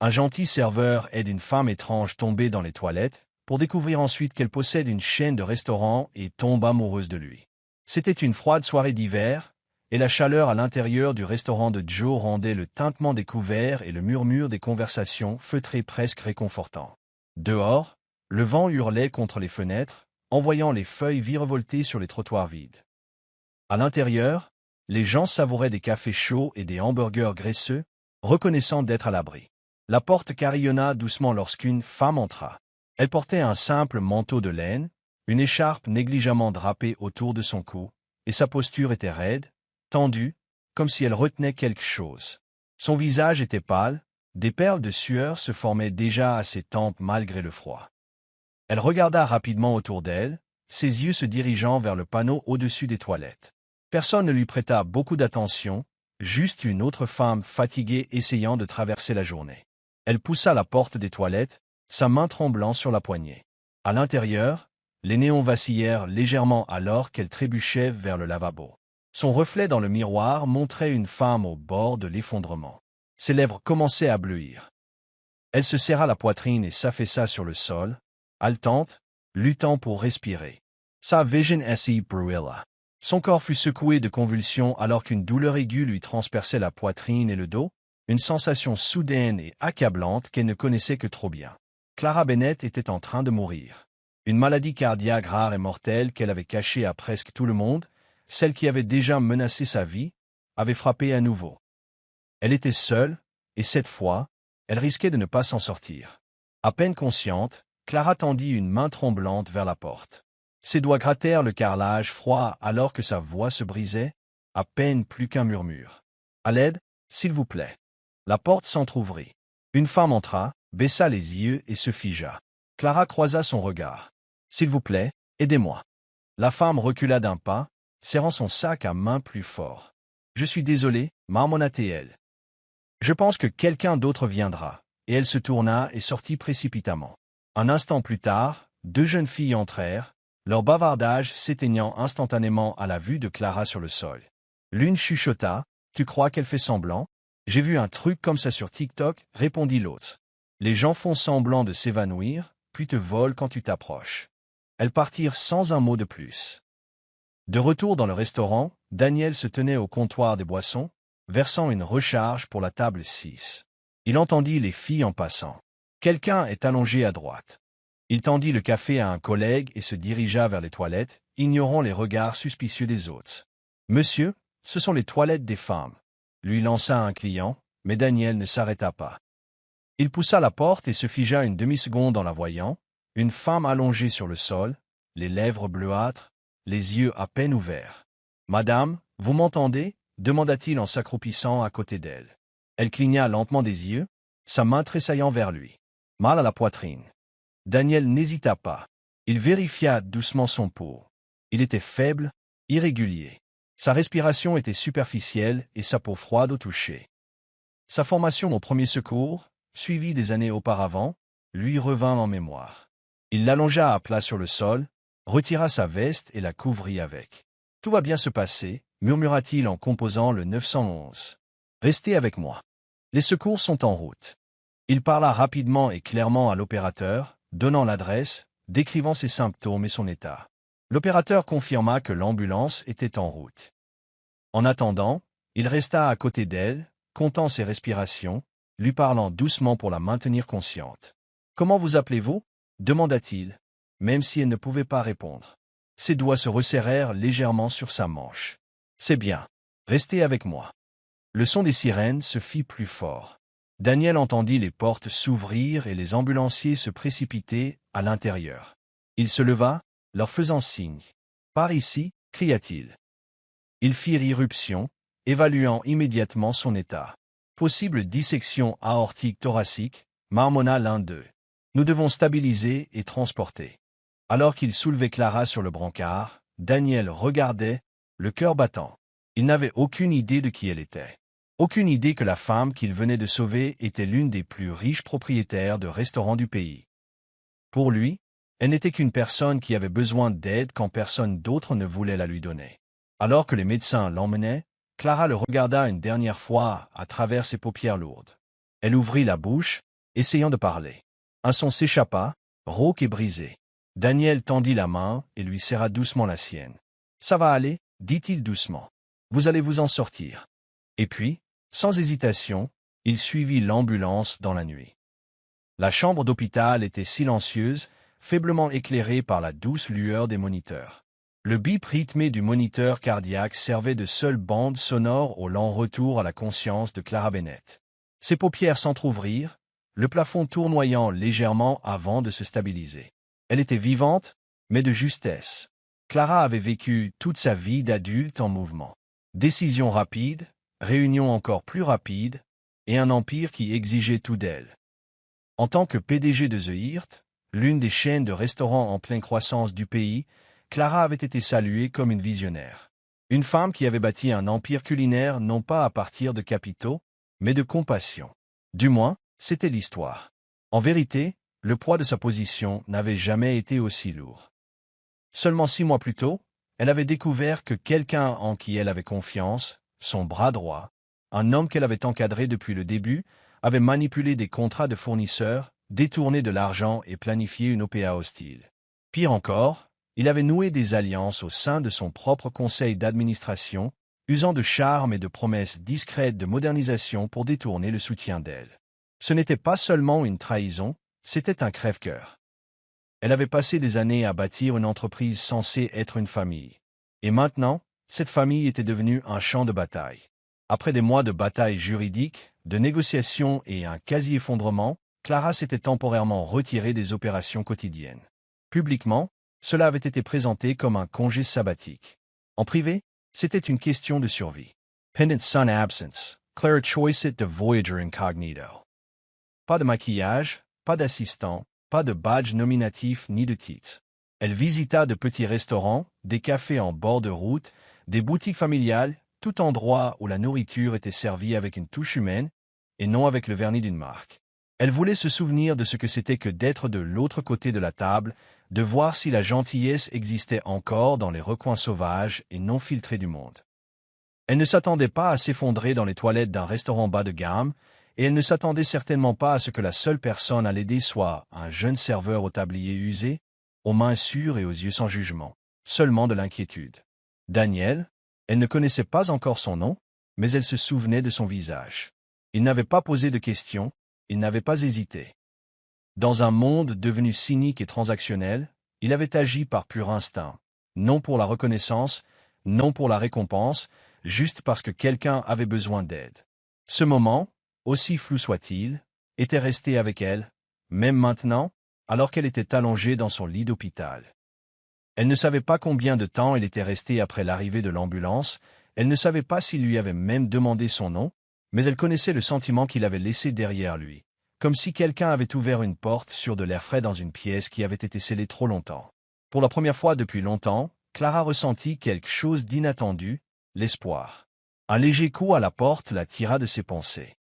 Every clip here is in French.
Un gentil serveur aide une femme étrange tombée dans les toilettes, pour découvrir ensuite qu'elle possède une chaîne de restaurants et tombe amoureuse de lui. C'était une froide soirée d'hiver, et la chaleur à l'intérieur du restaurant de Joe rendait le tintement des couverts et le murmure des conversations feutrées presque réconfortants. Dehors, le vent hurlait contre les fenêtres, envoyant les feuilles virevolter sur les trottoirs vides. À l'intérieur, les gens savouraient des cafés chauds et des hamburgers graisseux, reconnaissant d'être à l'abri. La porte carillonna doucement lorsqu'une femme entra. Elle portait un simple manteau de laine, une écharpe négligemment drapée autour de son cou, et sa posture était raide, tendue, comme si elle retenait quelque chose. Son visage était pâle, des perles de sueur se formaient déjà à ses tempes malgré le froid. Elle regarda rapidement autour d'elle, ses yeux se dirigeant vers le panneau au-dessus des toilettes. Personne ne lui prêta beaucoup d'attention, juste une autre femme fatiguée essayant de traverser la journée. Elle poussa la porte des toilettes, sa main tremblant sur la poignée. À l'intérieur, les néons vacillèrent légèrement alors qu'elle trébuchait vers le lavabo. Son reflet dans le miroir montrait une femme au bord de l'effondrement. Ses lèvres commençaient à bleuir. Elle se serra la poitrine et s'affaissa sur le sol, haletante, luttant pour respirer. Sa vision s'y brûla. Son corps fut secoué de convulsions alors qu'une douleur aiguë lui transperçait la poitrine et le dos, une sensation soudaine et accablante qu'elle ne connaissait que trop bien. Clara Bennett était en train de mourir. Une maladie cardiaque rare et mortelle qu'elle avait cachée à presque tout le monde, celle qui avait déjà menacé sa vie, avait frappé à nouveau. Elle était seule, et cette fois, elle risquait de ne pas s'en sortir. À peine consciente, Clara tendit une main tremblante vers la porte. Ses doigts grattèrent le carrelage froid alors que sa voix se brisait, à peine plus qu'un murmure. « À l'aide, s'il vous plaît. » La porte s'entr'ouvrit. Une femme entra, baissa les yeux et se figea. Clara croisa son regard. « S'il vous plaît, aidez-moi. » La femme recula d'un pas, serrant son sac à main plus fort. « Je suis désolée, marmonna-t-elle. Je pense que quelqu'un d'autre viendra. » Et elle se tourna et sortit précipitamment. Un instant plus tard, deux jeunes filles entrèrent, leur bavardage s'éteignant instantanément à la vue de Clara sur le sol. L'une chuchota, « Tu crois qu'elle fait semblant? J'ai vu un truc comme ça sur TikTok, » répondit l'autre. « Les gens font semblant de s'évanouir, puis te volent quand tu t'approches. » Elles partirent sans un mot de plus. De retour dans le restaurant, Daniel se tenait au comptoir des boissons, versant une recharge pour la table 6. Il entendit les filles en passant. Quelqu'un est allongé à droite. Il tendit le café à un collègue et se dirigea vers les toilettes, ignorant les regards suspicieux des autres. « Monsieur, ce sont les toilettes des femmes. » lui lança un client, mais Daniel ne s'arrêta pas. Il poussa la porte et se figea une demi-seconde en la voyant, une femme allongée sur le sol, les lèvres bleuâtres, les yeux à peine ouverts. « Madame, vous m'entendez » demanda-t-il en s'accroupissant à côté d'elle. Elle cligna lentement des yeux, sa main tressaillant vers lui. Mal à la poitrine. Daniel n'hésita pas. Il vérifia doucement son pouls. Il était faible, irrégulier. Sa respiration était superficielle et sa peau froide au toucher. Sa formation au premier secours, suivie des années auparavant, lui revint en mémoire. Il l'allongea à plat sur le sol, retira sa veste et la couvrit avec. « Tout va bien se passer, » murmura-t-il en composant le 911. « Restez avec moi. Les secours sont en route. » Il parla rapidement et clairement à l'opérateur, donnant l'adresse, décrivant ses symptômes et son état. L'opérateur confirma que l'ambulance était en route. En attendant, il resta à côté d'elle, comptant ses respirations, lui parlant doucement pour la maintenir consciente. « Comment vous appelez-vous » demanda-t-il, même si elle ne pouvait pas répondre. Ses doigts se resserrèrent légèrement sur sa manche. « C'est bien. Restez avec moi. » Le son des sirènes se fit plus fort. Daniel entendit les portes s'ouvrir et les ambulanciers se précipiter à l'intérieur. Il se leva, leur faisant signe. « Par ici » cria-t-il. Ils firent irruption, évaluant immédiatement son état. « Possible dissection aortique thoracique » marmonna l'un d'eux. « Nous devons stabiliser et transporter. » Alors qu'il soulevait Clara sur le brancard, Daniel regardait, le cœur battant. Il n'avait aucune idée de qui elle était. Aucune idée que la femme qu'il venait de sauver était l'une des plus riches propriétaires de restaurants du pays. Pour lui, elle n'était qu'une personne qui avait besoin d'aide quand personne d'autre ne voulait la lui donner. Alors que les médecins l'emmenaient, Clara le regarda une dernière fois à travers ses paupières lourdes. Elle ouvrit la bouche, essayant de parler. Un son s'échappa, rauque et brisé. Daniel tendit la main et lui serra doucement la sienne. « Ça va aller » dit-il doucement. « Vous allez vous en sortir. » Et puis, sans hésitation, il suivit l'ambulance dans la nuit. La chambre d'hôpital était silencieuse, faiblement éclairée par la douce lueur des moniteurs. Le bip rythmé du moniteur cardiaque servait de seule bande sonore au lent retour à la conscience de Clara Bennett. Ses paupières s'entr'ouvrirent, le plafond tournoyant légèrement avant de se stabiliser. Elle était vivante, mais de justesse. Clara avait vécu toute sa vie d'adulte en mouvement. Décision rapide, réunion encore plus rapide, et un empire qui exigeait tout d'elle. En tant que PDG de The Hirt, l'une des chaînes de restaurants en pleine croissance du pays, Clara avait été saluée comme une visionnaire. Une femme qui avait bâti un empire culinaire non pas à partir de capitaux, mais de compassion. Du moins, c'était l'histoire. En vérité, le poids de sa position n'avait jamais été aussi lourd. Seulement 6 mois plus tôt, elle avait découvert que quelqu'un en qui elle avait confiance, son bras droit, un homme qu'elle avait encadré depuis le début, avait manipulé des contrats de fournisseurs, détourné de l'argent et planifié une OPA hostile. Pire encore, il avait noué des alliances au sein de son propre conseil d'administration, usant de charme et de promesses discrètes de modernisation pour détourner le soutien d'elle. Ce n'était pas seulement une trahison, c'était un crève-cœur. Elle avait passé des années à bâtir une entreprise censée être une famille. Et maintenant, cette famille était devenue un champ de bataille. Après des mois de batailles juridiques, de négociations et un quasi-effondrement, Clara s'était temporairement retirée des opérations quotidiennes. Publiquement, cela avait été présenté comme un congé sabbatique. En privé, c'était une question de survie. Pendant son absence, Clara choisissait de Voyager incognito. Pas de maquillage, pas d'assistant, pas de badge nominatif ni de titre. Elle visita de petits restaurants, des cafés en bord de route, des boutiques familiales, tout endroit où la nourriture était servie avec une touche humaine et non avec le vernis d'une marque. Elle voulait se souvenir de ce que c'était que d'être de l'autre côté de la table, de voir si la gentillesse existait encore dans les recoins sauvages et non filtrés du monde. Elle ne s'attendait pas à s'effondrer dans les toilettes d'un restaurant bas de gamme, et elle ne s'attendait certainement pas à ce que la seule personne à l'aider soit un jeune serveur au tablier usé, aux mains sûres et aux yeux sans jugement, seulement de l'inquiétude. Daniel, elle ne connaissait pas encore son nom, mais elle se souvenait de son visage. Il n'avait pas posé de questions, il n'avait pas hésité. Dans un monde devenu cynique et transactionnel, il avait agi par pur instinct, non pour la reconnaissance, non pour la récompense, juste parce que quelqu'un avait besoin d'aide. Ce moment, aussi flou soit-il, était resté avec elle, même maintenant, alors qu'elle était allongée dans son lit d'hôpital. Elle ne savait pas combien de temps elle était restée après l'arrivée de l'ambulance, elle ne savait pas s'il lui avait même demandé son nom, mais elle connaissait le sentiment qu'il avait laissé derrière lui, comme si quelqu'un avait ouvert une porte sur de l'air frais dans une pièce qui avait été scellée trop longtemps. Pour la première fois depuis longtemps, Clara ressentit quelque chose d'inattendu, l'espoir. Un léger coup à la porte la tira de ses pensées.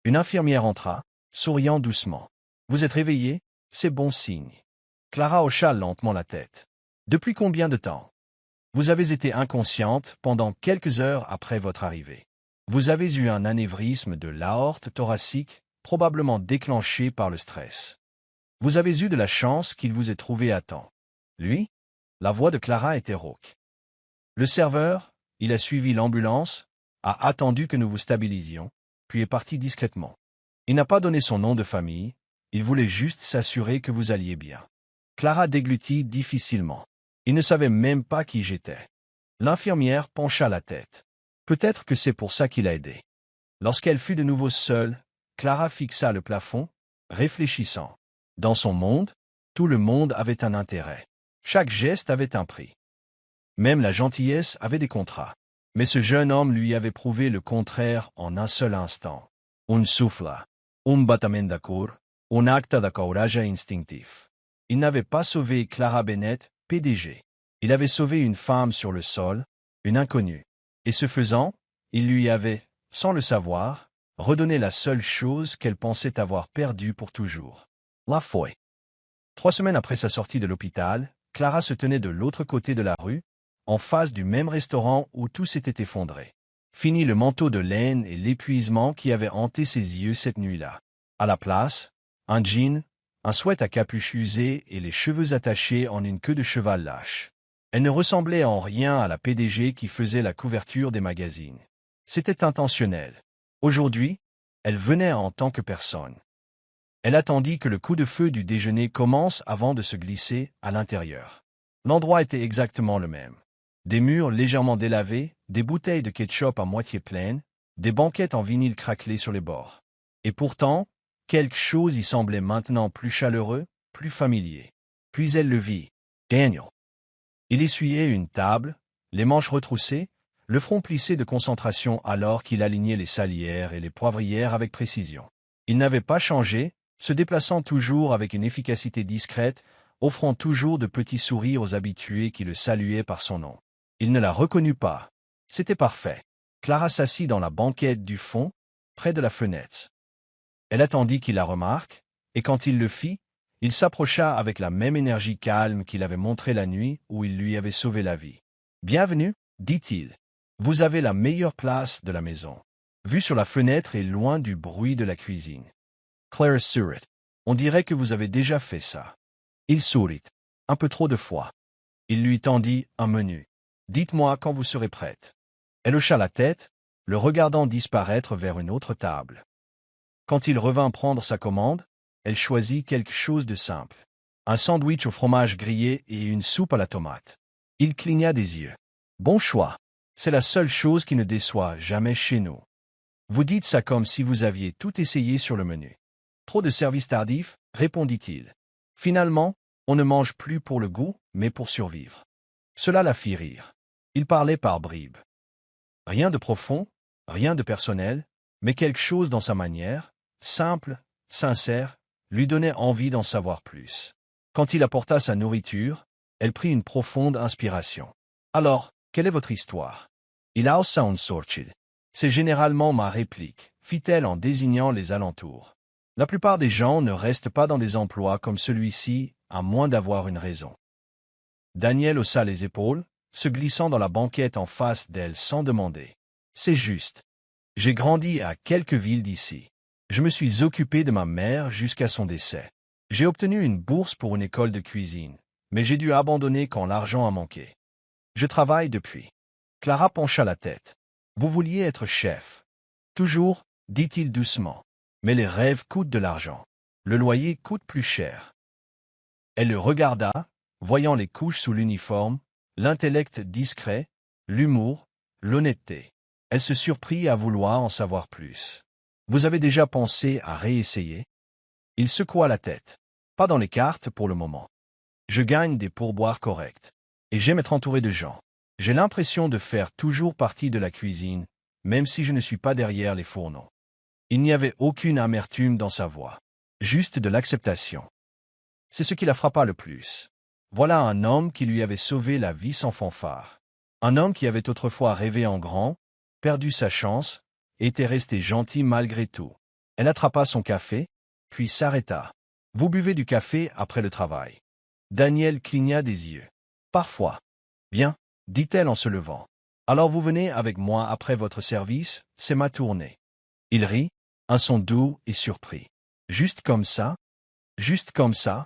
Une infirmière entra, souriant doucement. « Vous êtes réveillée ? C'est bon signe. » Clara hocha lentement la tête. « Depuis combien de temps ? » « Vous avez été inconsciente pendant quelques heures après votre arrivée. Vous avez eu un anévrisme de l'aorte thoracique, probablement déclenché par le stress. Vous avez eu de la chance qu'il vous ait trouvé à temps. » Lui, la voix de Clara était rauque. « Le serveur, il a suivi l'ambulance, a attendu que nous vous stabilisions, puis est parti discrètement. Il n'a pas donné son nom de famille, il voulait juste s'assurer que vous alliez bien. » Clara déglutit difficilement. Il ne savait même pas qui j'étais. L'infirmière pencha la tête. Peut-être que c'est pour ça qu'il a aidé. Lorsqu'elle fut de nouveau seule, Clara fixa le plafond, réfléchissant. Dans son monde, tout le monde avait un intérêt. Chaque geste avait un prix. Même la gentillesse avait des contrats. Mais ce jeune homme lui avait prouvé le contraire en un seul instant. Un souffle, un battement de cœur, un acte de courage instinctif. Il n'avait pas sauvé Clara Bennett, PDG. Il avait sauvé une femme sur le sol, une inconnue. Et ce faisant, il lui avait, sans le savoir, redonné la seule chose qu'elle pensait avoir perdue pour toujours. La foi. 3 semaines après sa sortie de l'hôpital, Clara se tenait de l'autre côté de la rue, en face du même restaurant où tout s'était effondré. Fini le manteau de laine et l'épuisement qui avait hanté ses yeux cette nuit-là. À la place, un jean, un sweat à capuche usée et les cheveux attachés en une queue de cheval lâche. Elle ne ressemblait en rien à la PDG qui faisait la couverture des magazines. C'était intentionnel. Aujourd'hui, elle venait en tant que personne. Elle attendit que le coup de feu du déjeuner commence avant de se glisser à l'intérieur. L'endroit était exactement le même. Des murs légèrement délavés, des bouteilles de ketchup à moitié pleines, des banquettes en vinyle craquelées sur les bords. Et pourtant, quelque chose y semblait maintenant plus chaleureux, plus familier. Puis elle le vit. Daniel. Il essuyait une table, les manches retroussées, le front plissé de concentration alors qu'il alignait les salières et les poivrières avec précision. Il n'avait pas changé, se déplaçant toujours avec une efficacité discrète, offrant toujours de petits sourires aux habitués qui le saluaient par son nom. Il ne la reconnut pas. C'était parfait. Clara s'assit dans la banquette du fond, près de la fenêtre. Elle attendit qu'il la remarque, et quand il le fit, il s'approcha avec la même énergie calme qu'il avait montrée la nuit où il lui avait sauvé la vie. « Bienvenue, dit-il. Vous avez la meilleure place de la maison. Vue sur la fenêtre et loin du bruit de la cuisine. » Clara sourit. « On dirait que vous avez déjà fait ça. » Il sourit. Un peu trop de fois. Il lui tendit un menu. « Dites-moi quand vous serez prête. » Elle hocha la tête, le regardant disparaître vers une autre table. Quand il revint prendre sa commande, elle choisit quelque chose de simple. Un sandwich au fromage grillé et une soupe à la tomate. Il cligna des yeux. « Bon choix. C'est la seule chose qui ne déçoit jamais chez nous. Vous dites ça comme si vous aviez tout essayé sur le menu. » Trop de services tardifs, répondit-il. Finalement, on ne mange plus pour le goût, mais pour survivre. Cela la fit rire. Il parlait par bribes. Rien de profond, rien de personnel, mais quelque chose dans sa manière, simple, sincère, lui donnait envie d'en savoir plus. Quand il apporta sa nourriture, elle prit une profonde inspiration. « Alors, quelle est votre histoire ?» Il a un sortil. « C'est généralement ma réplique, fit-elle en désignant les alentours. La plupart des gens ne restent pas dans des emplois comme celui-ci, à moins d'avoir une raison. » Daniel haussa les épaules, se glissant dans la banquette en face d'elle sans demander. « C'est juste. J'ai grandi à quelques villes d'ici. Je me suis occupé de ma mère jusqu'à son décès. J'ai obtenu une bourse pour une école de cuisine, mais j'ai dû abandonner quand l'argent a manqué. Je travaille depuis. » Clara pencha la tête. « Vous vouliez être chef. »« Toujours, dit-il doucement. Mais les rêves coûtent de l'argent. Le loyer coûte plus cher. » Elle le regarda, voyant les couches sous l'uniforme, l'intellect discret, l'humour, l'honnêteté. Elle se surprit à vouloir en savoir plus. « Vous avez déjà pensé à réessayer ?» Il secoua la tête. « Pas dans les cartes pour le moment. Je gagne des pourboires corrects. Et j'aime être entouré de gens. J'ai l'impression de faire toujours partie de la cuisine, même si je ne suis pas derrière les fourneaux. » Il n'y avait aucune amertume dans sa voix, juste de l'acceptation. C'est ce qui la frappa le plus. Voilà un homme qui lui avait sauvé la vie sans fanfare. Un homme qui avait autrefois rêvé en grand, perdu sa chance, et était resté gentil malgré tout. Elle attrapa son café, puis s'arrêta. « Vous buvez du café après le travail. » Daniel cligna des yeux. « Parfois. »« Bien, » dit-elle en se levant. « Alors vous venez avec moi après votre service, c'est ma tournée. » Il rit, un son doux et surpris. « Juste comme ça? Juste comme ça?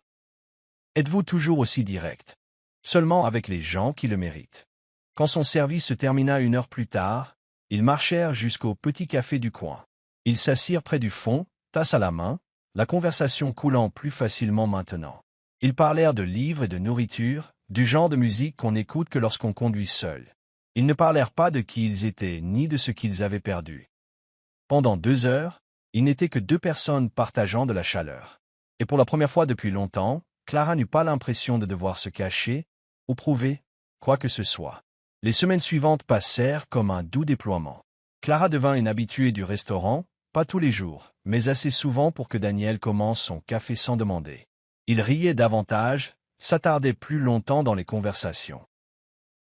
Êtes-vous toujours aussi direct? Seulement avec les gens qui le méritent. » Quand son service se termina 1 heure plus tard, ils marchèrent jusqu'au petit café du coin. Ils s'assirent près du fond, tasse à la main, la conversation coulant plus facilement maintenant. Ils parlèrent de livres et de nourriture, du genre de musique qu'on n'écoute que lorsqu'on conduit seul. Ils ne parlèrent pas de qui ils étaient ni de ce qu'ils avaient perdu. Pendant 2 heures, ils n'étaient que 2 personnes partageant de la chaleur. Et pour la première fois depuis longtemps, Clara n'eut pas l'impression de devoir se cacher ou prouver quoi que ce soit. Les semaines suivantes passèrent comme un doux déploiement. Clara devint une habituée du restaurant, pas tous les jours, mais assez souvent pour que Daniel commence son café sans demander. Il riait davantage, s'attardait plus longtemps dans les conversations.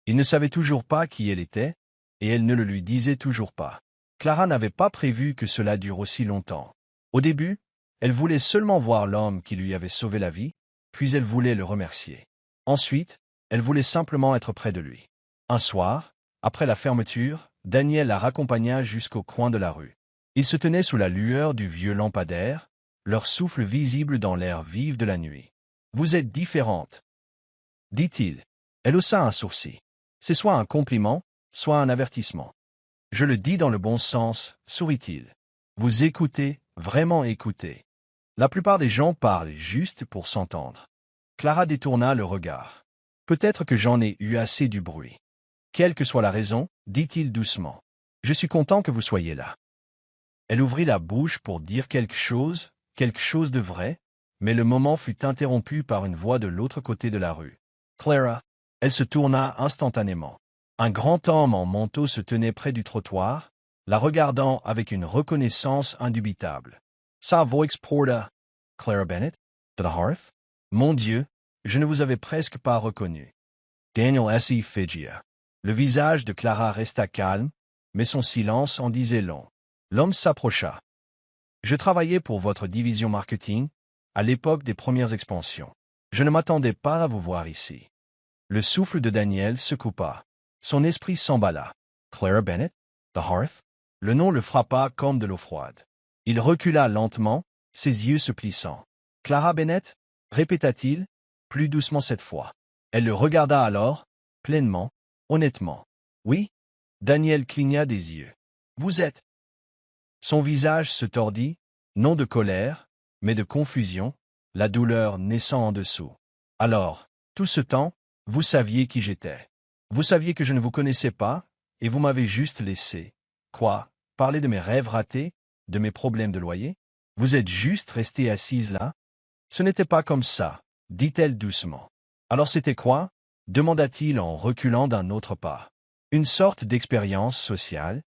Il ne savait toujours pas qui elle était, et elle ne le lui disait toujours pas. Clara n'avait pas prévu que cela dure aussi longtemps. Au début, elle voulait seulement voir l'homme qui lui avait sauvé la vie, puis elle voulait le remercier. Ensuite, elle voulait simplement être près de lui. Un soir, après la fermeture, Daniel la raccompagna jusqu'au coin de la rue. Il se tenait sous la lueur du vieux lampadaire, leur souffle visible dans l'air vif de la nuit. « Vous êtes différente, dit-il. Elle haussa un sourcil. C'est soit un compliment, soit un avertissement. Je le dis dans le bon sens, sourit-il. Vous écoutez, vraiment écoutez. La plupart des gens parlent juste pour s'entendre. Clara détourna le regard. Peut-être que j'en ai eu assez du bruit. Quelle que soit la raison, dit-il doucement. Je suis content que vous soyez là. Elle ouvrit la bouche pour dire quelque chose de vrai, mais le moment fut interrompu par une voix de l'autre côté de la rue. Clara. Elle se tourna instantanément. Un grand homme en manteau se tenait près du trottoir, la regardant avec une reconnaissance indubitable. Sa voix porta. Clara Bennett? De the Hearth? Mon Dieu, je ne vous avais presque pas reconnu. Daniel S. Figia. Le visage de Clara resta calme, mais son silence en disait long. L'homme s'approcha. Je travaillais pour votre division marketing, à l'époque des premières expansions. Je ne m'attendais pas à vous voir ici. Le souffle de Daniel se coupa. Son esprit s'emballa. Clara Bennett? The Hearth? Le nom le frappa comme de l'eau froide. Il recula lentement, ses yeux se plissant. Clara Bennett? Répéta-t-il, plus doucement cette fois. Elle le regarda alors, pleinement, honnêtement. Oui? Daniel cligna des yeux. Vous êtes? Son visage se tordit, non de colère, mais de confusion, la douleur naissant en dessous. Alors, tout ce temps, vous saviez qui j'étais. Vous saviez que je ne vous connaissais pas, et vous m'avez juste laissé. Quoi? Parler de mes rêves ratés, de mes problèmes de loyer? Vous êtes juste restée assise là? Ce n'était pas comme ça, dit-elle doucement. Alors c'était quoi? Demanda-t-il en reculant d'un autre pas. Une sorte d'expérience sociale?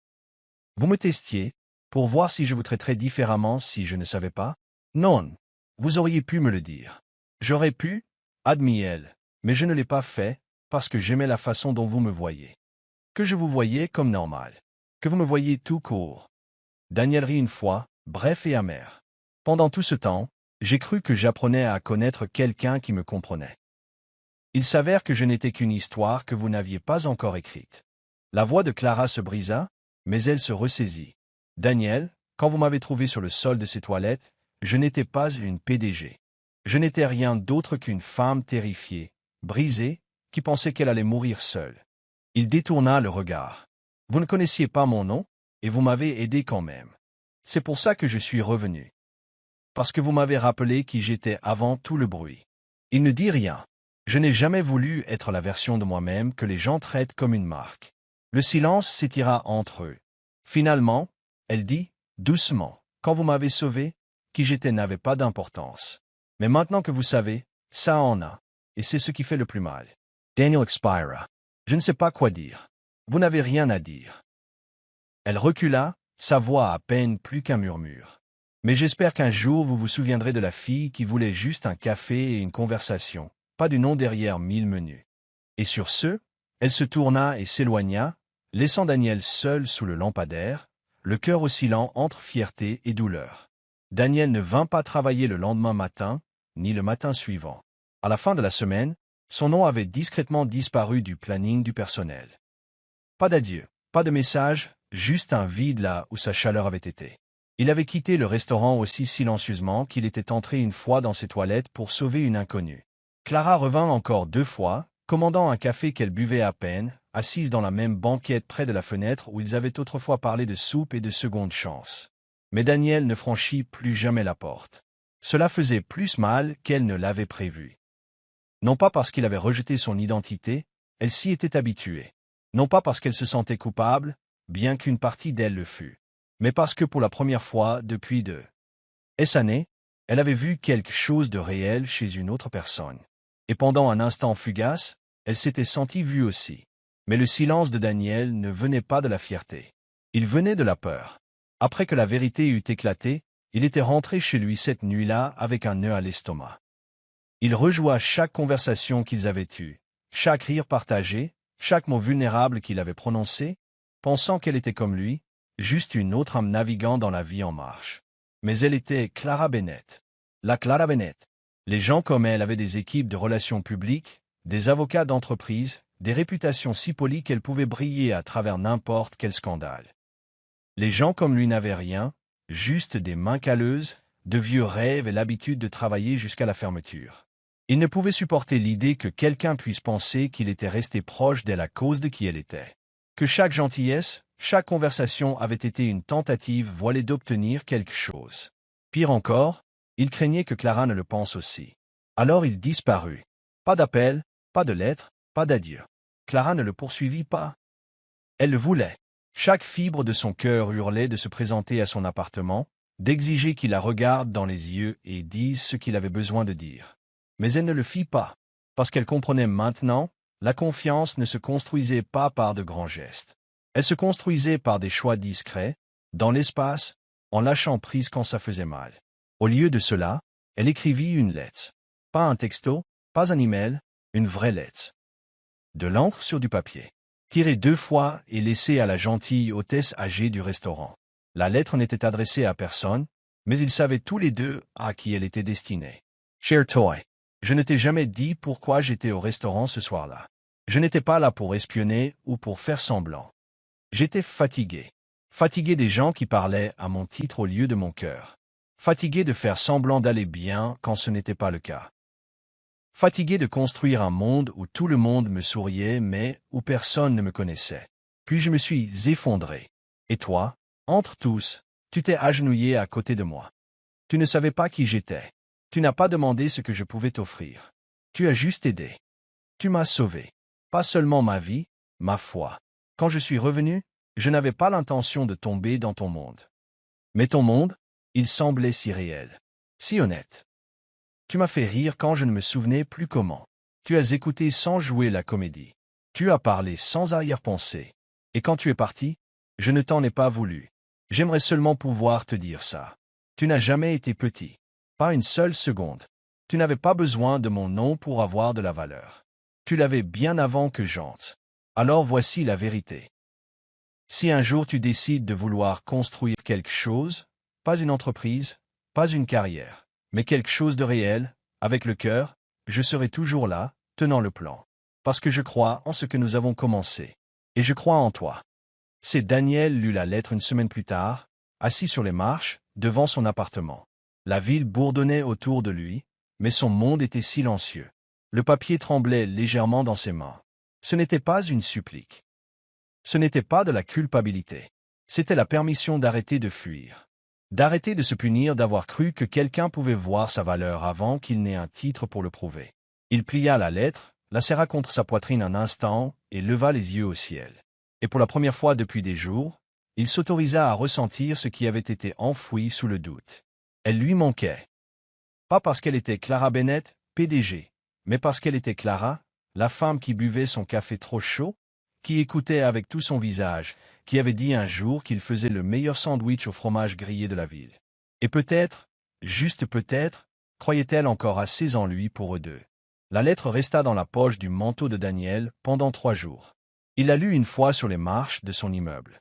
Vous me testiez, pour voir si je vous traiterais différemment si je ne savais pas? Non. Vous auriez pu me le dire. J'aurais pu, admit elle, mais je ne l'ai pas fait, parce que j'aimais la façon dont vous me voyez. Que je vous voyais comme normal. Que vous me voyiez tout court. Daniel rit une fois, bref et amer. Pendant tout ce temps, j'ai cru que j'apprenais à connaître quelqu'un qui me comprenait. Il s'avère que je n'étais qu'une histoire que vous n'aviez pas encore écrite. La voix de Clara se brisa, mais elle se ressaisit. Daniel, quand vous m'avez trouvé sur le sol de ces toilettes, je n'étais pas une PDG. Je n'étais rien d'autre qu'une femme terrifiée, brisée, qui pensait qu'elle allait mourir seule. Il détourna le regard. Vous ne connaissiez pas mon nom, et vous m'avez aidé quand même. C'est pour ça que je suis revenu. Parce que vous m'avez rappelé qui j'étais avant tout le bruit. Il ne dit rien. Je n'ai jamais voulu être la version de moi-même que les gens traitent comme une marque. Le silence s'étira entre eux. Finalement, elle dit, doucement, quand vous m'avez sauvé, qui j'étais n'avait pas d'importance. Mais maintenant que vous savez, ça en a, et c'est ce qui fait le plus mal. Daniel expira. Je ne sais pas quoi dire. Vous n'avez rien à dire. Elle recula, sa voix à peine plus qu'un murmure. Mais j'espère qu'un jour vous vous souviendrez de la fille qui voulait juste un café et une conversation, pas du nom derrière 1000 menus. Et sur ce, elle se tourna et s'éloigna, laissant Daniel seul sous le lampadaire, le cœur oscillant entre fierté et douleur. Daniel ne vint pas travailler le lendemain matin, ni le matin suivant. À la fin de la semaine, son nom avait discrètement disparu du planning du personnel. Pas d'adieu, pas de message, juste un vide là où sa chaleur avait été. Il avait quitté le restaurant aussi silencieusement qu'il était entré une fois dans ses toilettes pour sauver une inconnue. Clara revint encore 2 fois, commandant un café qu'elle buvait à peine, assise dans la même banquette près de la fenêtre où ils avaient autrefois parlé de soupe et de seconde chance. Mais Daniel ne franchit plus jamais la porte. Cela faisait plus mal qu'elle ne l'avait prévu. Non pas parce qu'il avait rejeté son identité, elle s'y était habituée. Non pas parce qu'elle se sentait coupable, bien qu'une partie d'elle le fût. Mais parce que pour la première fois depuis 2 années, elle avait vu quelque chose de réel chez une autre personne. Et pendant un instant fugace, elle s'était sentie vue aussi. Mais le silence de Daniel ne venait pas de la fierté. Il venait de la peur. Après que la vérité eut éclaté, il était rentré chez lui cette nuit-là avec un nœud à l'estomac. Il rejoua chaque conversation qu'ils avaient eue, chaque rire partagé, chaque mot vulnérable qu'il avait prononcé, pensant qu'elle était comme lui, juste une autre âme naviguant dans la vie en marche. Mais elle était Clara Bennett. La Clara Bennett. Les gens comme elle avaient des équipes de relations publiques, des avocats d'entreprise, des réputations si polies qu'elles pouvaient briller à travers n'importe quel scandale. Les gens comme lui n'avaient rien, juste des mains calleuses, de vieux rêves et l'habitude de travailler jusqu'à la fermeture. Il ne pouvait supporter l'idée que quelqu'un puisse penser qu'il était resté proche d'elle à cause de qui elle était. Que chaque gentillesse, chaque conversation avait été une tentative voilée d'obtenir quelque chose. Pire encore, il craignait que Clara ne le pense aussi. Alors il disparut. Pas d'appel, pas de lettre, pas d'adieu. Clara ne le poursuivit pas. Elle le voulait. Chaque fibre de son cœur hurlait de se présenter à son appartement, d'exiger qu'il la regarde dans les yeux et dise ce qu'il avait besoin de dire. Mais elle ne le fit pas, parce qu'elle comprenait maintenant, la confiance ne se construisait pas par de grands gestes. Elle se construisait par des choix discrets, dans l'espace, en lâchant prise quand ça faisait mal. Au lieu de cela, elle écrivit une lettre. Pas un texto, pas un email, une vraie lettre. De l'encre sur du papier. Tirée 2 fois et laissée à la gentille hôtesse âgée du restaurant. La lettre n'était adressée à personne, mais ils savaient tous les deux à qui elle était destinée. Cher Toy, je ne t'ai jamais dit pourquoi j'étais au restaurant ce soir-là. Je n'étais pas là pour espionner ou pour faire semblant. J'étais fatigué. Fatigué des gens qui parlaient à mon titre au lieu de mon cœur. Fatigué de faire semblant d'aller bien quand ce n'était pas le cas. Fatigué de construire un monde où tout le monde me souriait mais où personne ne me connaissait. Puis je me suis effondré. Et toi, entre tous, tu t'es agenouillé à côté de moi. Tu ne savais pas qui j'étais. Tu n'as pas demandé ce que je pouvais t'offrir. Tu as juste aidé. Tu m'as sauvé. Pas seulement ma vie, ma foi. Quand je suis revenu, je n'avais pas l'intention de tomber dans ton monde. Mais ton monde, il semblait si réel, si honnête. Tu m'as fait rire quand je ne me souvenais plus comment. Tu as écouté sans jouer la comédie. Tu as parlé sans arrière-pensée. Et quand tu es parti, je ne t'en ai pas voulu. J'aimerais seulement pouvoir te dire ça. Tu n'as jamais été petit. Pas une seule seconde. Tu n'avais pas besoin de mon nom pour avoir de la valeur. Tu l'avais bien avant que j'entre. Alors voici la vérité. Si un jour tu décides de vouloir construire quelque chose, pas une entreprise, pas une carrière, mais quelque chose de réel, avec le cœur, je serai toujours là, tenant le plan. Parce que je crois en ce que nous avons commencé. Et je crois en toi. C'est Daniel lut la lettre une semaine plus tard, assis sur les marches, devant son appartement. La ville bourdonnait autour de lui, mais son monde était silencieux. Le papier tremblait légèrement dans ses mains. Ce n'était pas une supplique. Ce n'était pas de la culpabilité. C'était la permission d'arrêter de fuir. D'arrêter de se punir d'avoir cru que quelqu'un pouvait voir sa valeur avant qu'il n'ait un titre pour le prouver. Il plia la lettre, la serra contre sa poitrine un instant et leva les yeux au ciel. Et pour la première fois depuis des jours, il s'autorisa à ressentir ce qui avait été enfoui sous le doute. Elle lui manquait. Pas parce qu'elle était Clara Bennett, PDG, mais parce qu'elle était Clara, la femme qui buvait son café trop chaud, qui écoutait avec tout son visage, qui avait dit un jour qu'il faisait le meilleur sandwich au fromage grillé de la ville. Et peut-être, juste peut-être, croyait-elle encore assez en lui pour eux deux. La lettre resta dans la poche du manteau de Daniel pendant 3 jours. Il la lut une fois sur les marches de son immeuble.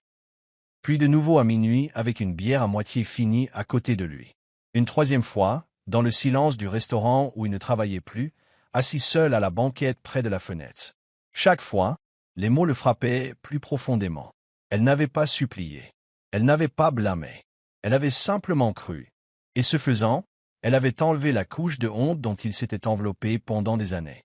Puis de nouveau à minuit avec une bière à moitié finie à côté de lui. Une 3e fois, dans le silence du restaurant où il ne travaillait plus, assis seul à la banquette près de la fenêtre. Chaque fois, les mots le frappaient plus profondément. Elle n'avait pas supplié. Elle n'avait pas blâmé. Elle avait simplement cru. Et ce faisant, elle avait enlevé la couche de honte dont il s'était enveloppé pendant des années.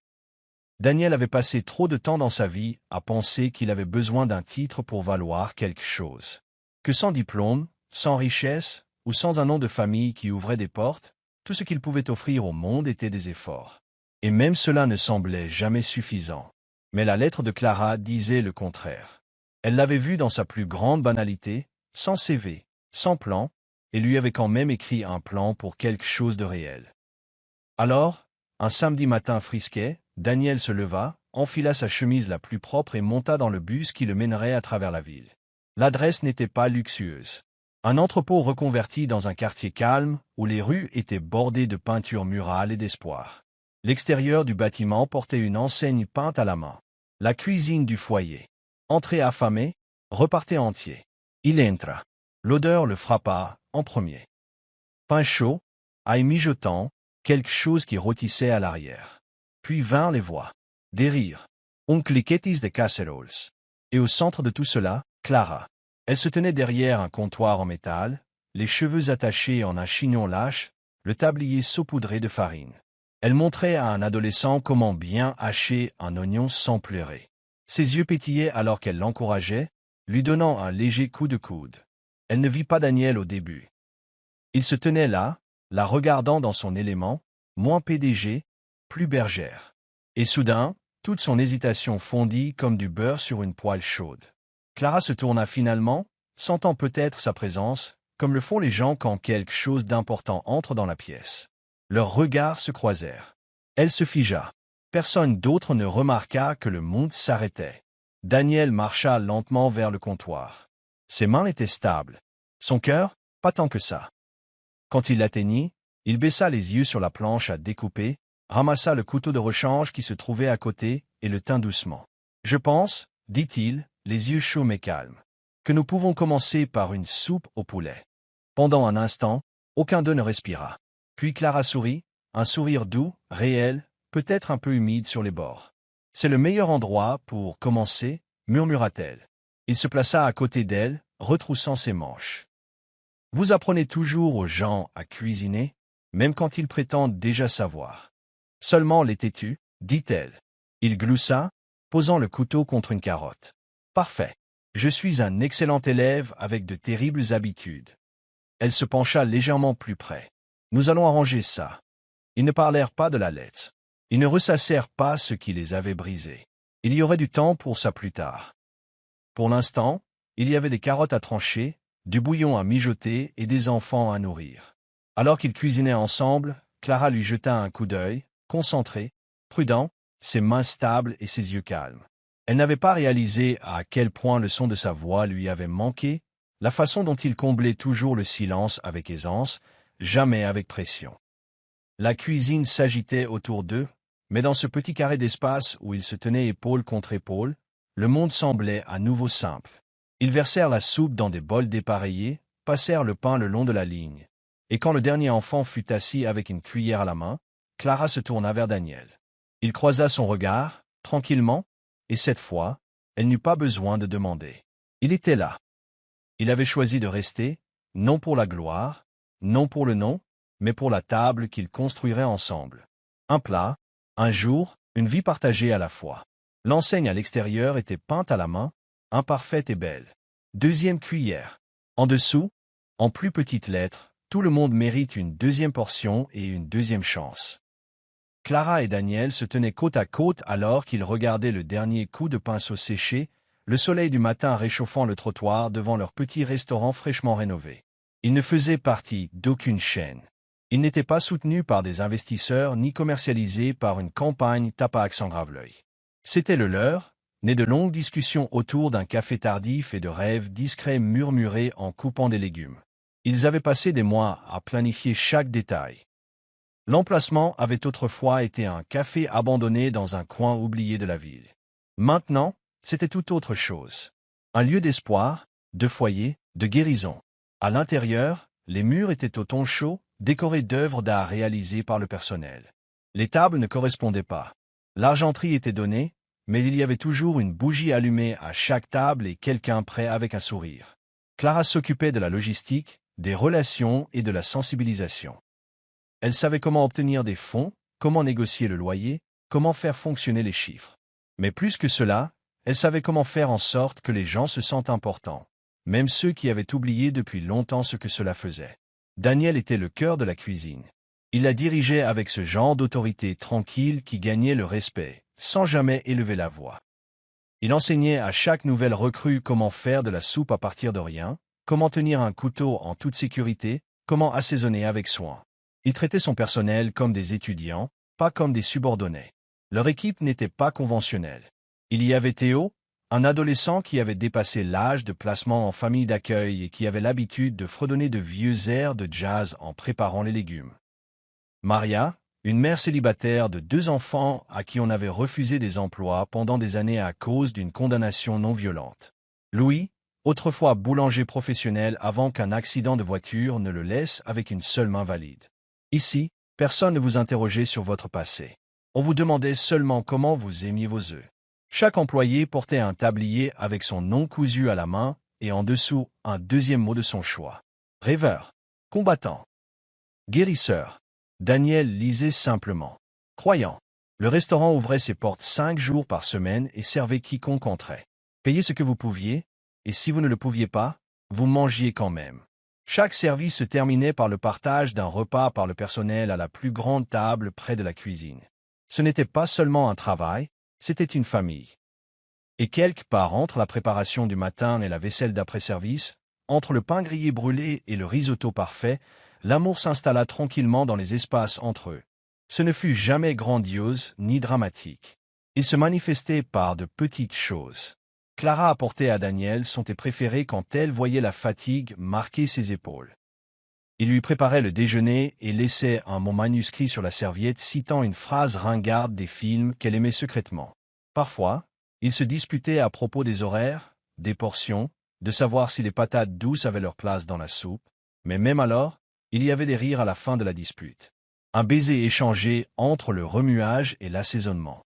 Daniel avait passé trop de temps dans sa vie à penser qu'il avait besoin d'un titre pour valoir quelque chose. Que sans diplôme, sans richesse, ou sans un nom de famille qui ouvrait des portes, tout ce qu'il pouvait offrir au monde était des efforts. Et même cela ne semblait jamais suffisant. Mais la lettre de Clara disait le contraire. Elle l'avait vu dans sa plus grande banalité, sans CV, sans plan, et lui avait quand même écrit un plan pour quelque chose de réel. Alors, un samedi matin frisquet, Daniel se leva, enfila sa chemise la plus propre et monta dans le bus qui le mènerait à travers la ville. L'adresse n'était pas luxueuse. Un entrepôt reconverti dans un quartier calme, où les rues étaient bordées de peintures murales et d'espoir. L'extérieur du bâtiment portait une enseigne peinte à la main. La cuisine du foyer. Entré affamé, repartait entier. Il entra. L'odeur le frappa, en premier. Pain chaud, ail mijotant, quelque chose qui rôtissait à l'arrière. Puis vinrent les voix. Des rires. Un cliquetis de casseroles. Et au centre de tout cela, Clara. Elle se tenait derrière un comptoir en métal, les cheveux attachés en un chignon lâche, le tablier saupoudré de farine. Elle montrait à un adolescent comment bien hacher un oignon sans pleurer. Ses yeux pétillaient alors qu'elle l'encourageait, lui donnant un léger coup de coude. Elle ne vit pas Daniel au début. Il se tenait là, la regardant dans son élément, moins PDG, plus bergère. Et soudain, toute son hésitation fondit comme du beurre sur une poêle chaude. Clara se tourna finalement, sentant peut-être sa présence, comme le font les gens quand quelque chose d'important entre dans la pièce. Leurs regards se croisèrent. Elle se figea. Personne d'autre ne remarqua que le monde s'arrêtait. Daniel marcha lentement vers le comptoir. Ses mains étaient stables. Son cœur, pas tant que ça. Quand il l'atteignit, il baissa les yeux sur la planche à découper, ramassa le couteau de rechange qui se trouvait à côté et le tint doucement. « Je pense, dit-il, les yeux chauds mais calmes, que nous pouvons commencer par une soupe au poulet. » Pendant un instant, aucun d'eux ne respira. Puis Clara sourit, un sourire doux, réel, peut-être un peu humide sur les bords. « C'est le meilleur endroit pour commencer, murmura-t-elle. Il se plaça à côté d'elle, retroussant ses manches. « Vous apprenez toujours aux gens à cuisiner, même quand ils prétendent déjà savoir. Seulement les têtus, dit-elle. Il gloussa, posant le couteau contre une carotte. « Parfait. Je suis un excellent élève avec de terribles habitudes. » Elle se pencha légèrement plus près. « Nous allons arranger ça. » Ils ne parlèrent pas de la lettre. Ils ne ressassèrent pas ce qui les avait brisés. Il y aurait du temps pour ça plus tard. Pour l'instant, il y avait des carottes à trancher, du bouillon à mijoter et des enfants à nourrir. Alors qu'ils cuisinaient ensemble, Clara lui jeta un coup d'œil, concentré, prudent, ses mains stables et ses yeux calmes. Elle n'avait pas réalisé à quel point le son de sa voix lui avait manqué, la façon dont il comblait toujours le silence avec aisance, jamais avec pression. La cuisine s'agitait autour d'eux, mais dans ce petit carré d'espace où ils se tenaient épaule contre épaule, le monde semblait à nouveau simple. Ils versèrent la soupe dans des bols dépareillés, passèrent le pain le long de la ligne. Et quand le dernier enfant fut assis avec une cuillère à la main, Clara se tourna vers Daniel. Il croisa son regard, tranquillement, et cette fois, elle n'eut pas besoin de demander. Il était là. Il avait choisi de rester, non pour la gloire, non pour le nom, mais pour la table qu'ils construiraient ensemble. Un plat, un jour, une vie partagée à la fois. L'enseigne à l'extérieur était peinte à la main, imparfaite et belle. Deuxième cuillère. En dessous, en plus petites lettres, tout le monde mérite une deuxième portion et une deuxième chance. Clara et Daniel se tenaient côte à côte alors qu'ils regardaient le dernier coup de pinceau séché, le soleil du matin réchauffant le trottoir devant leur petit restaurant fraîchement rénové. Ils ne faisaient partie d'aucune chaîne. Ils n'étaient pas soutenus par des investisseurs ni commercialisés par une campagne tape à accent grave-l'œil. C'était le leur, né de longues discussions autour d'un café tardif et de rêves discrets murmurés en coupant des légumes. Ils avaient passé des mois à planifier chaque détail. L'emplacement avait autrefois été un café abandonné dans un coin oublié de la ville. Maintenant, c'était tout autre chose. Un lieu d'espoir, de foyer, de guérison. À l'intérieur, les murs étaient au ton chaud, décorés d'œuvres d'art réalisées par le personnel. Les tables ne correspondaient pas. L'argenterie était donnée, mais il y avait toujours une bougie allumée à chaque table et quelqu'un prêt avec un sourire. Clara s'occupait de la logistique, des relations et de la sensibilisation. Elle savait comment obtenir des fonds, comment négocier le loyer, comment faire fonctionner les chiffres. Mais plus que cela, elle savait comment faire en sorte que les gens se sentent importants, même ceux qui avaient oublié depuis longtemps ce que cela faisait. Daniel était le cœur de la cuisine. Il la dirigeait avec ce genre d'autorité tranquille qui gagnait le respect, sans jamais élever la voix. Il enseignait à chaque nouvelle recrue comment faire de la soupe à partir de rien, comment tenir un couteau en toute sécurité, comment assaisonner avec soin. Il traitait son personnel comme des étudiants, pas comme des subordonnés. Leur équipe n'était pas conventionnelle. Il y avait Théo, un adolescent qui avait dépassé l'âge de placement en famille d'accueil et qui avait l'habitude de fredonner de vieux airs de jazz en préparant les légumes. Maria, une mère célibataire de 2 enfants à qui on avait refusé des emplois pendant des années à cause d'une condamnation non violente. Louis, autrefois boulanger professionnel avant qu'un accident de voiture ne le laisse avec une seule main valide. Ici, personne ne vous interrogeait sur votre passé. On vous demandait seulement comment vous aimiez vos œufs. Chaque employé portait un tablier avec son nom cousu à la main et en dessous un deuxième mot de son choix. Rêveur. Combattant. Guérisseur. Daniel lisait simplement. Croyant. Le restaurant ouvrait ses portes 5 jours par semaine et servait quiconque entrait. Payez ce que vous pouviez, et si vous ne le pouviez pas, vous mangiez quand même. Chaque service se terminait par le partage d'un repas par le personnel à la plus grande table près de la cuisine. Ce n'était pas seulement un travail, c'était une famille. Et quelque part entre la préparation du matin et la vaisselle d'après-service, entre le pain grillé brûlé et le risotto parfait, l'amour s'installa tranquillement dans les espaces entre eux. Ce ne fut jamais grandiose ni dramatique. Il se manifestait par de petites choses. Clara apportait à Daniel son thé préféré quand elle voyait la fatigue marquer ses épaules. Il lui préparait le déjeuner et laissait un mot manuscrit sur la serviette citant une phrase ringarde des films qu'elle aimait secrètement. Parfois, ils se disputaient à propos des horaires, des portions, de savoir si les patates douces avaient leur place dans la soupe, mais même alors, il y avait des rires à la fin de la dispute. Un baiser échangé entre le remuage et l'assaisonnement.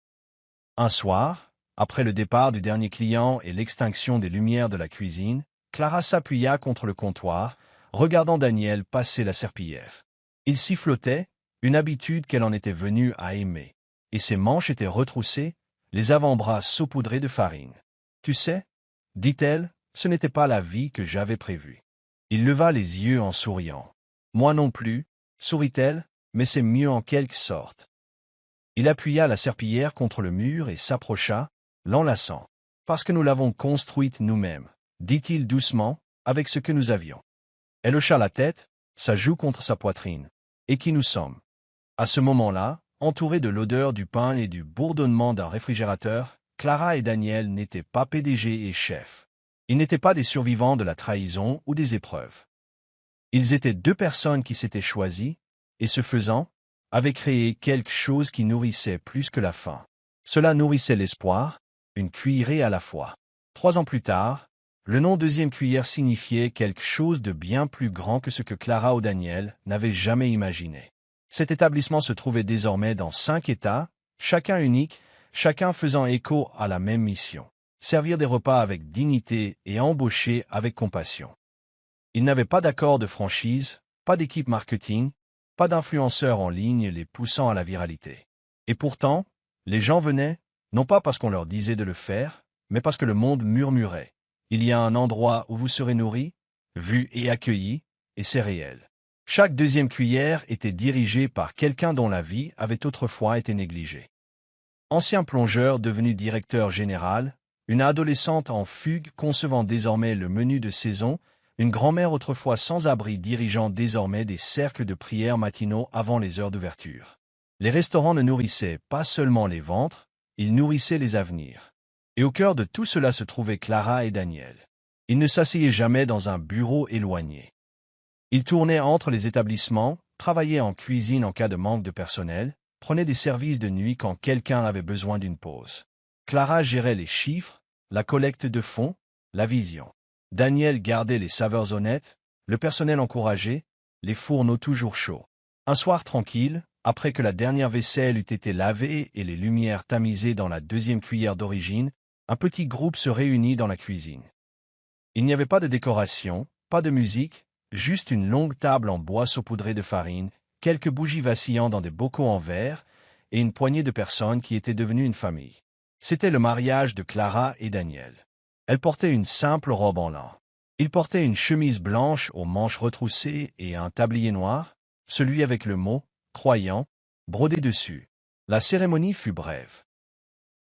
Un soir, après le départ du dernier client et l'extinction des lumières de la cuisine, Clara s'appuya contre le comptoir, regardant Daniel passer la serpillière. Il sifflotait, une habitude qu'elle en était venue à aimer, et ses manches étaient retroussées, les avant-bras saupoudrés de farine. « Tu sais, dit-elle, ce n'était pas la vie que j'avais prévue. » Il leva les yeux en souriant. « Moi non plus, sourit-elle, mais c'est mieux en quelque sorte. » Il appuya la serpillière contre le mur et s'approcha, l'enlaçant. « Parce que nous l'avons construite nous-mêmes, dit-il doucement, avec ce que nous avions. » Elle hocha la tête, sa joue contre sa poitrine. « Et qui nous sommes ?» À ce moment-là, entourés de l'odeur du pain et du bourdonnement d'un réfrigérateur, Clara et Daniel n'étaient pas PDG et chef. Ils n'étaient pas des survivants de la trahison ou des épreuves. Ils étaient deux personnes qui s'étaient choisies, et ce faisant, avaient créé quelque chose qui nourrissait plus que la faim. Cela nourrissait l'espoir, une cuillerée à la fois. 3 ans plus tard, le nom deuxième cuillère signifiait quelque chose de bien plus grand que ce que Clara ou Daniel n'avaient jamais imaginé. Cet établissement se trouvait désormais dans 5 États, chacun unique, chacun faisant écho à la même mission. Servir des repas avec dignité et embaucher avec compassion. Ils n'avaient pas d'accord de franchise, pas d'équipe marketing, pas d'influenceurs en ligne les poussant à la viralité. Et pourtant, les gens venaient, non pas parce qu'on leur disait de le faire, mais parce que le monde murmurait. Il y a un endroit où vous serez nourris, vus et accueillis, et c'est réel. Chaque deuxième cuillère était dirigée par quelqu'un dont la vie avait autrefois été négligée. Ancien plongeur devenu directeur général, une adolescente en fugue concevant désormais le menu de saison, une grand-mère autrefois sans abri dirigeant désormais des cercles de prière matinaux avant les heures d'ouverture. Les restaurants ne nourrissaient pas seulement les ventres, ils nourrissaient les avenirs. Et au cœur de tout cela se trouvaient Clara et Daniel. Ils ne s'asseyaient jamais dans un bureau éloigné. Ils tournaient entre les établissements, travaillaient en cuisine en cas de manque de personnel, prenaient des services de nuit quand quelqu'un avait besoin d'une pause. Clara gérait les chiffres, la collecte de fonds, la vision. Daniel gardait les saveurs honnêtes, le personnel encouragé, les fourneaux toujours chauds. Un soir tranquille, après que la dernière vaisselle eût été lavée et les lumières tamisées dans la deuxième cuillère d'origine, un petit groupe se réunit dans la cuisine. Il n'y avait pas de décoration, pas de musique, juste une longue table en bois saupoudrée de farine, quelques bougies vacillant dans des bocaux en verre, et une poignée de personnes qui étaient devenues une famille. C'était le mariage de Clara et Daniel. Elle portait une simple robe en lin. Il portait une chemise blanche aux manches retroussées et un tablier noir, celui avec le mot « croyant » brodé dessus. La cérémonie fut brève.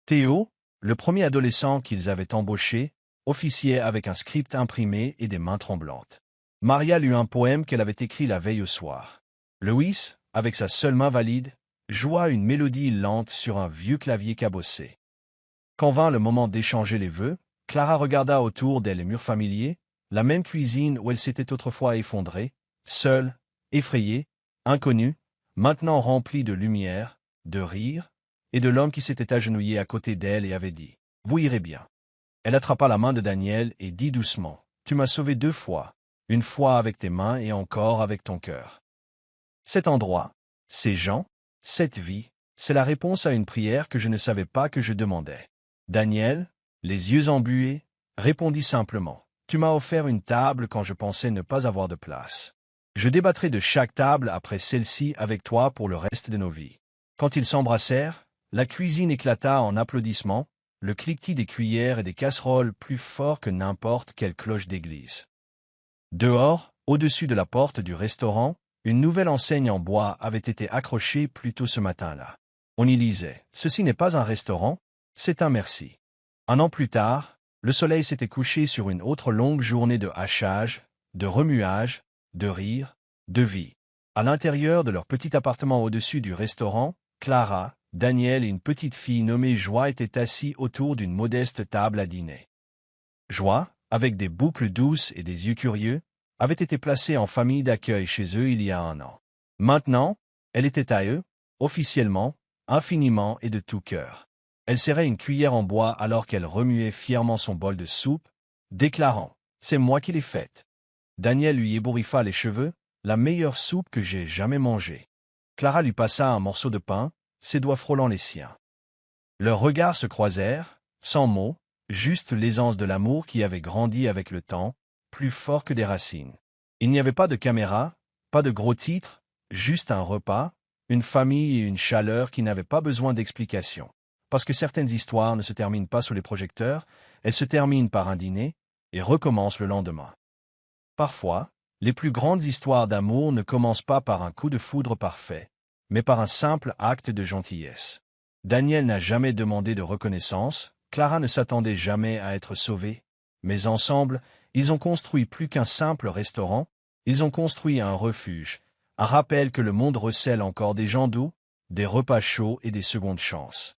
Théo, le premier adolescent qu'ils avaient embauché, officiait avec un script imprimé et des mains tremblantes. Maria lut un poème qu'elle avait écrit la veille au soir. Louis, avec sa seule main valide, joua une mélodie lente sur un vieux clavier cabossé. Quand vint le moment d'échanger les vœux, Clara regarda autour d'elle les murs familiers, la même cuisine où elle s'était autrefois effondrée, seule, effrayée, inconnue, maintenant remplie de lumière, de rire, et de l'homme qui s'était agenouillé à côté d'elle et avait dit « Vous irez bien ». Elle attrapa la main de Daniel et dit doucement « Tu m'as sauvé 2 fois, une fois avec tes mains et encore avec ton cœur. » Cet endroit, ces gens, cette vie, c'est la réponse à une prière que je ne savais pas que je demandais. Daniel, les yeux embués, répondit simplement Tu m'as offert une table quand je pensais ne pas avoir de place. Je débattrai de chaque table après celle-ci avec toi pour le reste de nos vies. » Quand ils s'embrassèrent, la cuisine éclata en applaudissements, le cliquetis des cuillères et des casseroles plus fort que n'importe quelle cloche d'église. Dehors, au-dessus de la porte du restaurant, une nouvelle enseigne en bois avait été accrochée plus tôt ce matin-là. On y lisait « Ceci n'est pas un restaurant, c'est un merci ». Un an plus tard, le soleil s'était couché sur une autre longue journée de hachage, de remuage, de rire, de vie. À l'intérieur de leur petit appartement au-dessus du restaurant, Clara, Daniel et une petite fille nommée Joie étaient assis autour d'une modeste table à dîner. Joie, avec des boucles douces et des yeux curieux, avait été placée en famille d'accueil chez eux il y a un an. Maintenant, elle était à eux, officiellement, infiniment et de tout cœur. Elle serrait une cuillère en bois alors qu'elle remuait fièrement son bol de soupe, déclarant « C'est moi qui l'ai faite ». Daniel lui ébouriffa les cheveux, « La meilleure soupe que j'ai jamais mangée ». Clara lui passa un morceau de pain, ses doigts frôlant les siens. Leurs regards se croisèrent, sans mots, juste l'aisance de l'amour qui avait grandi avec le temps, plus fort que des racines. Il n'y avait pas de caméra, pas de gros titres, juste un repas, une famille et une chaleur qui n'avaient pas besoin d'explications. Parce que certaines histoires ne se terminent pas sous les projecteurs, elles se terminent par un dîner et recommencent le lendemain. Parfois, les plus grandes histoires d'amour ne commencent pas par un coup de foudre parfait, mais par un simple acte de gentillesse. Daniel n'a jamais demandé de reconnaissance, Clara ne s'attendait jamais à être sauvée, mais ensemble, ils ont construit plus qu'un simple restaurant, ils ont construit un refuge, un rappel que le monde recèle encore des gens doux, des repas chauds et des secondes chances.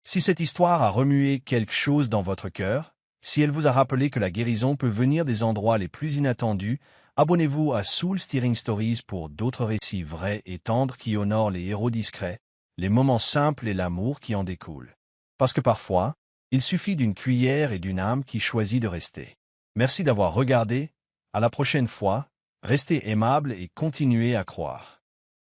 Si cette histoire a remué quelque chose dans votre cœur, si elle vous a rappelé que la guérison peut venir des endroits les plus inattendus, abonnez-vous à Soul Steering Stories pour d'autres récits vrais et tendres qui honorent les héros discrets, les moments simples et l'amour qui en découle. Parce que parfois, il suffit d'une cuillère et d'une âme qui choisit de rester. Merci d'avoir regardé, à la prochaine fois, restez aimable et continuez à croire.